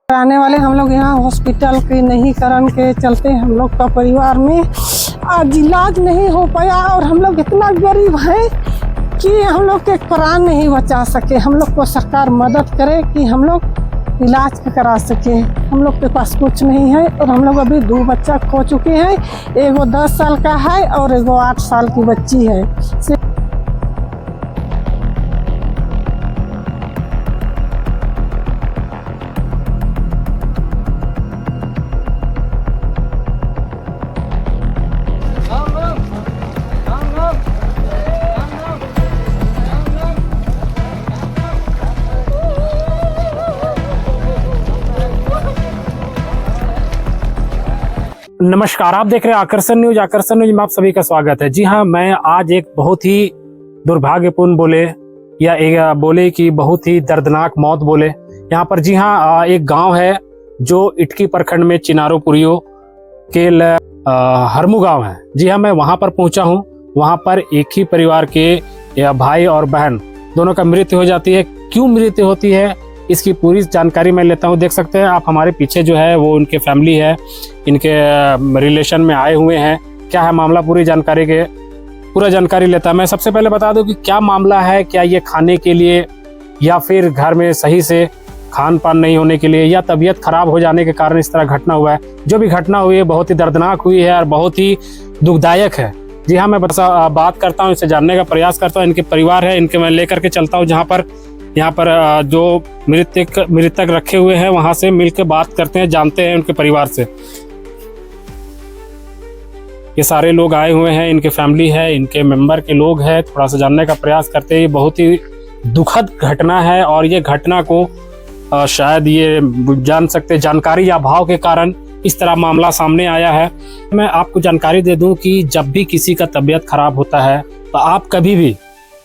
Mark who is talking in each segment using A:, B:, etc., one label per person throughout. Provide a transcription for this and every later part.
A: आने वाले हम लोग यहाँ हॉस्पिटल के नहीं करण के चलते हम लोग का परिवार में आज इलाज नहीं हो पाया और हम लोग इतना गरीब हैं कि हम लोग के प्राण नहीं बचा सके। हम लोग को सरकार मदद करे कि हम लोग इलाज करा सके। हम लोग के पास कुछ नहीं है और हम लोग अभी 2 बच्चा खो चुके हैं। एगो 10 साल का है और एगो 8 साल की बच्ची है।
B: नमस्कार, आप देख रहे हैं आकर्षण न्यूज। आकर्षण न्यूज में आप सभी का स्वागत है। जी हाँ, मैं आज एक बहुत ही दुर्भाग्यपूर्ण बोले या एक बोले कि बहुत ही दर्दनाक मौत बोले यहाँ पर। जी हाँ, एक गांव है जो इटकी प्रखंड में चिनारोपुरियो के हरमू गांव है। जी हाँ, मैं वहां पर पहुंचा हूं। वहां पर एक ही परिवार के भाई और बहन दोनों का मृत्यु हो जाती है। क्यों मृत्यु होती है इसकी पूरी जानकारी मैं लेता हूं। देख सकते हैं आप हमारे पीछे जो है वो उनके फैमिली है, इनके रिलेशन में आए हुए हैं। क्या है मामला, पूरी जानकारी लेता है। मैं सबसे पहले बता दूं कि क्या मामला है। क्या ये खाने के लिए या फिर घर में सही से खान पान नहीं होने के लिए या तबीयत खराब हो जाने के कारण इस तरह घटना हुआ है। जो भी घटना हुई है बहुत ही दर्दनाक हुई है और बहुत ही दुखदायक है। जी हाँ, मैं बात करता हूँ, इसे जानने का प्रयास करता हूँ। इनके परिवार है, इनके मैं लेकर के चलता हूँ यहाँ पर जो मृतक रखे हुए हैं वहां से मिलकर बात करते हैं, जानते हैं उनके परिवार से। ये सारे लोग आए हुए हैं, इनके फैमिली है, इनके मेंबर के लोग हैं। थोड़ा सा जानने का प्रयास करते हैं। ये बहुत ही दुखद घटना है और ये घटना को शायद ये जान सकते जानकारी या अभाव के कारण इस तरह मामला सामने आया है। मैं आपको जानकारी दे दूं कि जब भी किसी का तबीयत खराब होता है तो आप कभी भी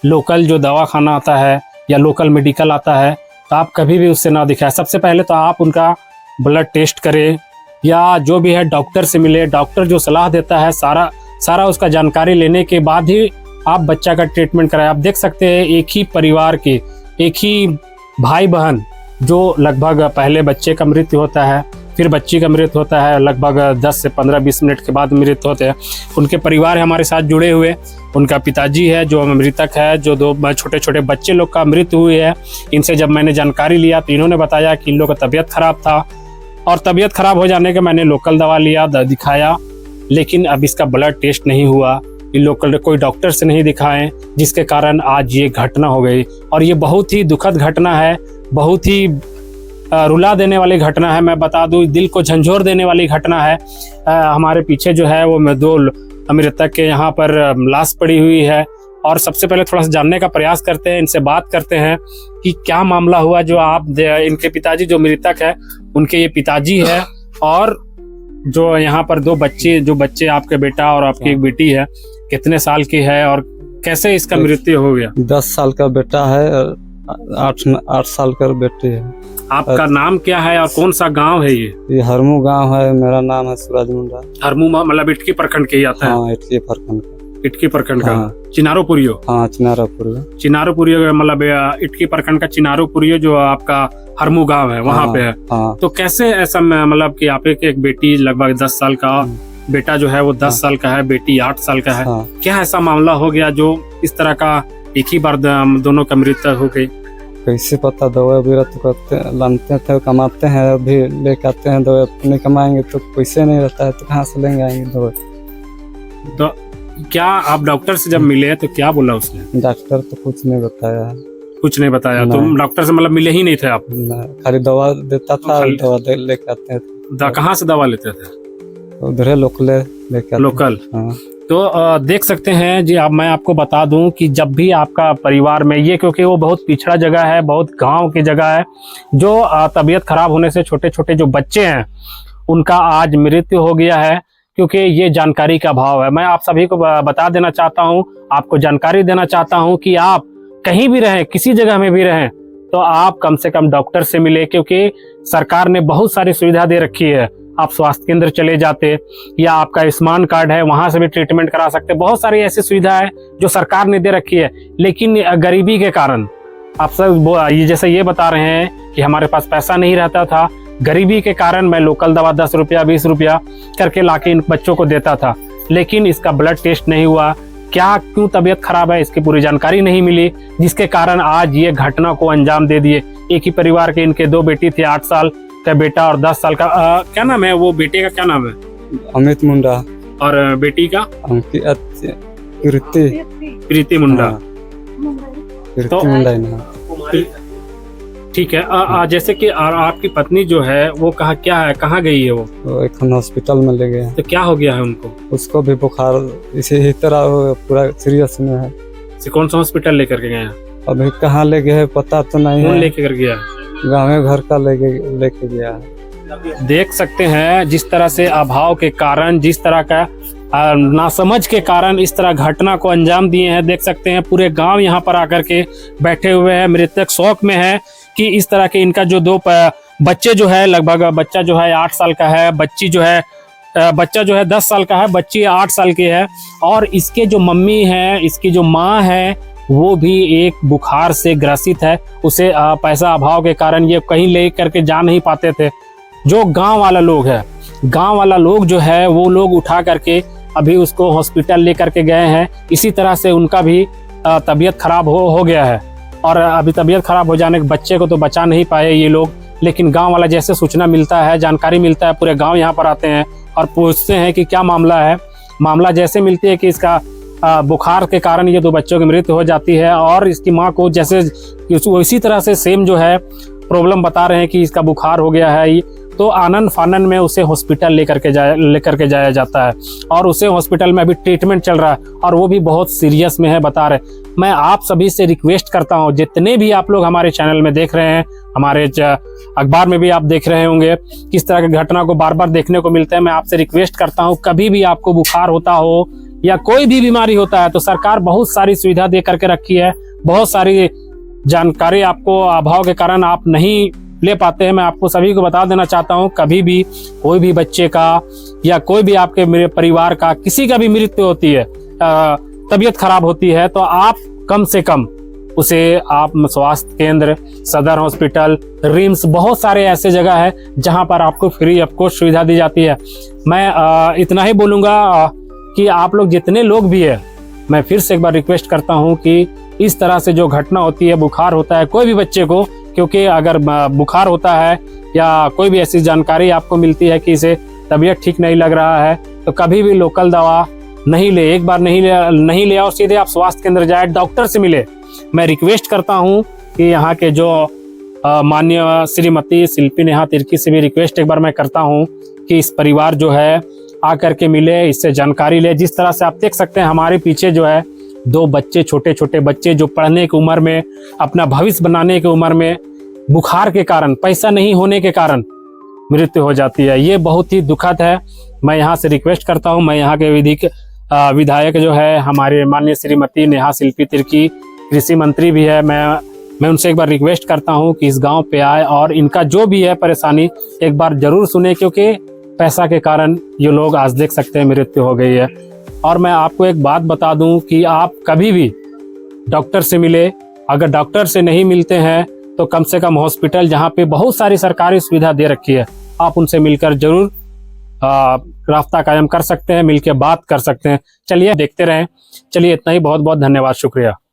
B: लोकल जो दवाखाना आता है या लोकल मेडिकल आता है तो आप कभी भी उससे ना दिखाएं। सबसे पहले तो आप उनका ब्लड टेस्ट करें या जो भी है डॉक्टर से मिले। डॉक्टर जो सलाह देता है सारा उसका जानकारी लेने के बाद ही आप बच्चा का ट्रीटमेंट कराएं। आप देख सकते हैं एक ही परिवार के एक ही भाई बहन जो लगभग पहले बच्चे का मृत्यु होता है, फिर बच्ची का मृत्यु होता है, लगभग 10 से 15-20 मिनट के बाद मृत्यु होते हैं। उनके परिवार है हमारे साथ जुड़े हुए। उनका पिताजी है जो मृतक है, जो 2 छोटे छोटे बच्चे लोग का मृत्यु हुई है। इनसे जब मैंने जानकारी लिया तो इन्होंने बताया कि इन लोगों का तबीयत खराब था और तबीयत खराब हो जाने के मैंने लोकल दवा लिया, दिखाया, लेकिन अब इसका ब्लड टेस्ट नहीं हुआ। इन लोकल कोई डॉक्टर से नहीं दिखाएं, जिसके कारण आज ये घटना हो गई। और ये बहुत ही दुखद घटना है, बहुत ही रुला देने वाली घटना है। मैं बता दूं, दिल को झंझोर देने वाली घटना है। हमारे पीछे जो है वो 2 मृतक के यहाँ पर लाश पड़ी हुई है। और सबसे पहले थोड़ा सा जानने का प्रयास करते हैं, इनसे बात करते हैं कि क्या मामला हुआ। जो आप इनके पिताजी जो मृतक है उनके ये पिताजी है और जो यहाँ पर 2 बच्चे जो बच्चे आपके बेटा और आपकी एक बेटी है, कितने साल की है और कैसे इसका मृत्यु हो गया?
C: 10 साल का बेटा है और 8 साल का बेटी है।
B: आपका नाम क्या है और कौन सा गांव है ये?
C: हरमू गांव है। मेरा नाम है सूरज मुंडा।
B: हरमू मतलब इटकी प्रखंड के ही आता है?
C: हाँ, इटकी प्रखंड का।
B: इटकी प्रखंड का?
C: हाँ।
B: चिनारोपुरियो?
C: हाँ, चिनारोपुरियो।
B: चिनारोपुरियो मतलब इटकी प्रखंड का चिनारोपुरियो जो आपका हरमू गांव है वहाँ पे है।
C: हाँ।
B: तो कैसे ऐसा मतलब कि आप एक बेटी लगभग 10 साल का, बेटा जो है वो 10 साल का है, बेटी 8 साल का है। क्या ऐसा मामला हो गया जो इस तरह का एक ही बार दोनों का मृत्यु हो गई?
C: कैसे पता, दवा वगैरह तो करते लानते थे, कमाते हैं, अभी लेके आते हैं दवा। नहीं कमाएंगे तो पैसे नहीं रहता है तो कहाँ से लेंगे आएंगे दवा।
B: तो क्या आप डॉक्टर से जब मिले तो क्या बोला उसने?
C: डॉक्टर तो कुछ नहीं बताया।
B: कुछ नहीं बताया? तो डॉक्टर से मतलब मिले ही नहीं थे आप?
C: खाली दवा देता था, दवा लेके आते थे।
B: कहाँ से दवा लेते थे?
C: उधर लोकल। हाँ।
B: तो देख सकते हैं जी। अब मैं आपको बता दूं कि जब भी आपका परिवार में ये, क्योंकि वो बहुत पिछड़ा जगह है, बहुत गांव की जगह है, जो तबीयत खराब होने से छोटे छोटे जो बच्चे हैं उनका आज मृत्यु हो गया है, क्योंकि ये जानकारी का अभाव है। मैं आप सभी को बता देना चाहता हूं, आपको जानकारी देना चाहता हूं कि आप कहीं भी रहें, किसी जगह में भी रहें, तो आप कम से कम डॉक्टर से मिले, क्योंकि सरकार ने बहुत सारी सुविधा दे रखी है। आप स्वास्थ्य केंद्र चले जाते या आपका आयुष्मान कार्ड है वहां से भी ट्रीटमेंट करा सकते। बहुत सारी ऐसी सुविधा है जो सरकार ने दे रखी है, लेकिन गरीबी के कारण आप सब ये जैसे ये बता रहे हैं कि हमारे पास पैसा नहीं रहता था, गरीबी के कारण मैं लोकल दवा 10 रुपया 20 रुपया करके लाके इन बच्चों को देता था, लेकिन इसका ब्लड टेस्ट नहीं हुआ, क्या क्यों तबीयत खराब है इसकी पूरी जानकारी नहीं मिली, जिसके कारण आज ये घटना को अंजाम दे दिए। एक ही परिवार के इनके 2 बेटी थे, 8 साल का बेटा और 10 साल का क्या नाम है वो बेटे का, क्या नाम है?
C: अमित मुंडा।
B: और बेटी का? प्रीति मुंडा।
C: कीर्ति मुंडा ही नाम।
B: ठीक है। जैसे कि आपकी पत्नी जो है वो कहाँ गई है? वो
C: एक हॉस्पिटल में ले गए।
B: तो क्या हो गया है उनको?
C: उसको भी बुखार इसी ही तरह पूरा सीरियस में है।
B: कौन सा हॉस्पिटल लेकर के गए हैं?
C: अभी कहाँ ले गए पता तो नहीं है।
B: लेकर गया?
C: गाँव घर का लेके गया है।
B: देख सकते हैं जिस तरह से अभाव के कारण, जिस तरह का नासमझ के कारण इस तरह घटना को अंजाम दिए हैं। देख सकते हैं पूरे गांव यहाँ पर आकर के बैठे हुए हैं, मृतक शौक में है कि इस तरह के इनका जो 2 बच्चे जो है, लगभग बच्चा जो है 8 साल का है, बच्चा जो है 10 साल का है, बच्ची 8 साल की है, और इसके जो मम्मी है, इसकी जो माँ है, वो भी एक बुखार से ग्रसित है। उसे पैसा अभाव के कारण ये कहीं ले करके जा नहीं पाते थे। जो गांव वाला लोग है, गांव वाला लोग जो है वो लोग उठा करके अभी उसको हॉस्पिटल लेकर के गए हैं। इसी तरह से उनका भी तबीयत खराब हो गया है, और अभी तबीयत खराब हो जाने के बच्चे को तो बचा नहीं पाए ये लोग, लेकिन गांव वाला जैसे सूचना मिलता है, जानकारी मिलता है, पूरे गांव यहाँ पर आते हैं और पूछते हैं कि क्या मामला है। मामला जैसे मिलती है कि इसका बुखार के कारण ये 2 बच्चों की मृत्यु हो जाती है, और इसकी माँ को जैसे इसी तरह से सेम जो है प्रॉब्लम बता रहे हैं कि इसका बुखार हो गया है, तो आनन फानन में उसे हॉस्पिटल लेकर के जाया जाता है, और उसे हॉस्पिटल में अभी ट्रीटमेंट चल रहा है, और वो भी बहुत सीरियस में है बता रहे। मैं आप सभी से रिक्वेस्ट करता हूं, जितने भी आप लोग हमारे चैनल में देख रहे हैं, हमारे अखबार में भी आप देख रहे होंगे किस तरह की घटना को बार बार देखने को मिलता है, मैं आपसे रिक्वेस्ट करता हूं, कभी भी आपको बुखार होता हो या कोई भी बीमारी होता है तो सरकार बहुत सारी सुविधा दे करके रखी है, बहुत सारी जानकारी आपको अभाव के कारण आप नहीं ले पाते हैं। मैं आपको सभी को बता देना चाहता हूं, कभी भी कोई भी बच्चे का या कोई भी आपके मेरे परिवार का किसी का भी मृत्यु होती है, तबीयत खराब होती है, तो आप कम से कम उसे आप स्वास्थ्य केंद्र, सदर हॉस्पिटल, रिम्स, बहुत सारे ऐसे जगह है जहां पर आपको फ्री ऑफ कॉस्ट सुविधा दी जाती है। मैं इतना ही बोलूंगा कि आप लोग जितने लोग भी है, मैं फिर से एक बार रिक्वेस्ट करता हूं कि इस तरह से जो घटना होती है, बुखार होता है कोई भी बच्चे को, क्योंकि अगर बुखार होता है या कोई भी ऐसी जानकारी आपको मिलती है कि इसे तबीयत ठीक नहीं लग रहा है, तो कभी भी लोकल दवा नहीं ले, एक बार नहीं ले आओ, सीधे आप स्वास्थ्य केंद्र जाए, डॉक्टर से मिले। मैं रिक्वेस्ट करता हूं कि यहाँ के जो माननीय श्रीमती शिल्पी नेहा तिर्की से भी रिक्वेस्ट एक बार मैं करता हूं कि इस परिवार जो है आकर के मिले, इससे जानकारी ले। जिस तरह से आप देख सकते हैं हमारे पीछे जो है 2 बच्चे, छोटे छोटे बच्चे जो पढ़ने की उम्र में, अपना भविष्य बनाने की उम्र में बुखार के कारण, पैसा नहीं होने के कारण मृत्यु हो जाती है। ये बहुत ही दुखद है। मैं यहाँ से रिक्वेस्ट करता हूँ, मैं यहाँ के विधायक जो है हमारे माननीय श्रीमती नेहा शिल्पी तिर्की, कृषि मंत्री भी है, मैं उनसे एक बार रिक्वेस्ट करता हूँ कि इस गांव पे आए और इनका जो भी है परेशानी एक बार जरूर सुने, क्योंकि पैसा के कारण ये लोग आज देख सकते हैं मृत्यु हो गई है। और मैं आपको एक बात बता दूं कि आप कभी भी डॉक्टर से मिले, अगर डॉक्टर से नहीं मिलते हैं तो कम से कम हॉस्पिटल जहां पे बहुत सारी सरकारी सुविधा दे रखी है, आप उनसे मिलकर जरूर रास्ता कायम कर सकते हैं, मिलकर बात कर सकते हैं। चलिए देखते रहें। चलिए इतना ही, बहुत बहुत धन्यवाद, शुक्रिया।